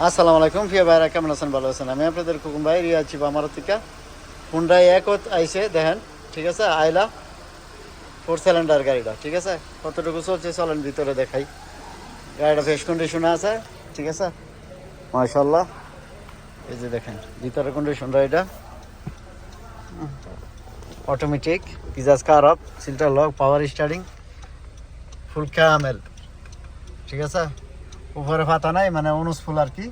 আসসালামু আলাইকুম প্রিয় ভাইরা, কেমন আছেন? ভালো আছেন? আমি আপনাদের কুকুম ভাই রিয়া আছি বামারতিকা। হুন্ডাই একত আইসে দেখেন, ঠিক আছে? আইলা 4 সিলিন্ডার গাড়িটা, ঠিক আছে? কতটুকু চলছে চলেন ভিতরে দেখাই। গাড়িটা ফ্রেশ কন্ডিশনে আছে, ঠিক আছে? মাশাআল্লাহ। এই যে দেখেন ভিতরে কন্ডিশনটা, এটা অটোমেটিক, পিজাজ কার অফ, সিলটার লক, পাওয়ার স্টারিং, ফুল ক্যামেল, ঠিক আছে? উপরে পাতা নাই, মানে অনুস ফুল আর কি,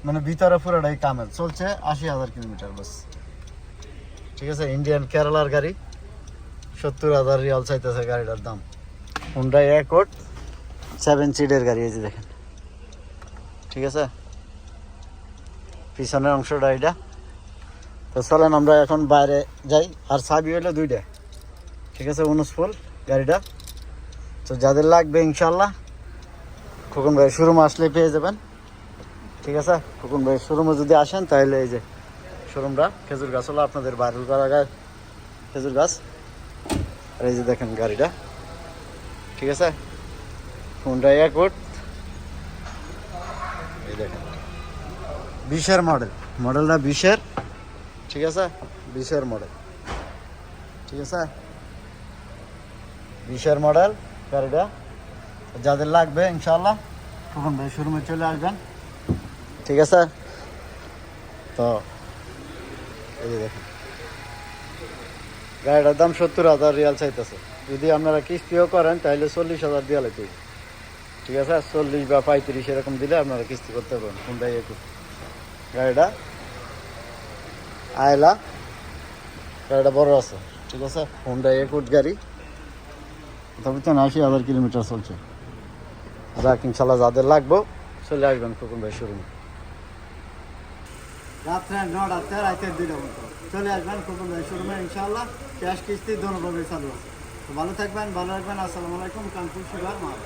মানে ভিতরে পুরোটাই কামেল। চলছে 80,000 কিলোমিটার বাস, ঠিক আছে? ইন্ডিয়ান কেরালার গাড়ি, 70,000 রিয়াল চাইতেছে গাড়িটার দাম। হুন্ডাই অ্যাকর্ড 7 সিটের গাড়ি, এই যে দেখেন, ঠিক আছে? পিছনের অংশটা এটা। তো চলেন আমরা এখন বাইরে যাই। আর চাবি হইলো 2টা, ঠিক আছে? অনুস ফুল গাড়িটা। তো যাদের লাগবে ইনশাল্লাহ খোকন ভাই শোরুমে আসলে পেয়ে যাবেন, ঠিক আছে? খোকন ভাই শোরুমে যদি আসেন তাহলে এই যে শোরুমটা খেজুর গাছ হলো আপনাদের বারুল গাছ, খেজুর গাছ। আর এই যে দেখেন গাড়িটা, ঠিক আছে? হুন্ডাই অ্যাকর্ড, এই দেখেন 20-এর মডেলটা 20-এর, ঠিক আছে? 20-এর মডেল, ঠিক আছে? 20-এর মডেল গাড়িটা। যাদের লাগবে ইনশাল্লাহ খোকন ভাই শোরুমে চলে আসবেন, ঠিক আছে? তো এই যে দেখেন গাড়িটার দাম 70,000 রিয়াল চাইতেছে। যদি আপনারা কিস্তিও করেন তাহলে 40,000 দিয়ে লাগবে, ঠিক আছে? 40 বা 35 এরকম দিলে আপনারা কিস্তি করতে পারবেন। হুন্ডাই অ্যাকর্ড গাড়িটা আয়লা, গাড়িটা বড় আছে, ঠিক আছে? হুন্ডাই অ্যাকর্ড গাড়ি, তবে তো 80,000 কিলোমিটার চলছে। যাক ইনশাল্লাহ যাদের লাগবে চলে আসবেন খোকন ভাই শোরুমে। রাত্রে 9টা রাতে 2টা মতো চলে আসবেন খোকন ভাই শোরুমে ইনশাল্লাহ। ক্যাশ কিস্তি দোনোভাবে চালু আছে। তো ভালো থাকবেন, ভালো রাখবেন। আসসালামু আলাইকুম, কানপুর সুগার মাল।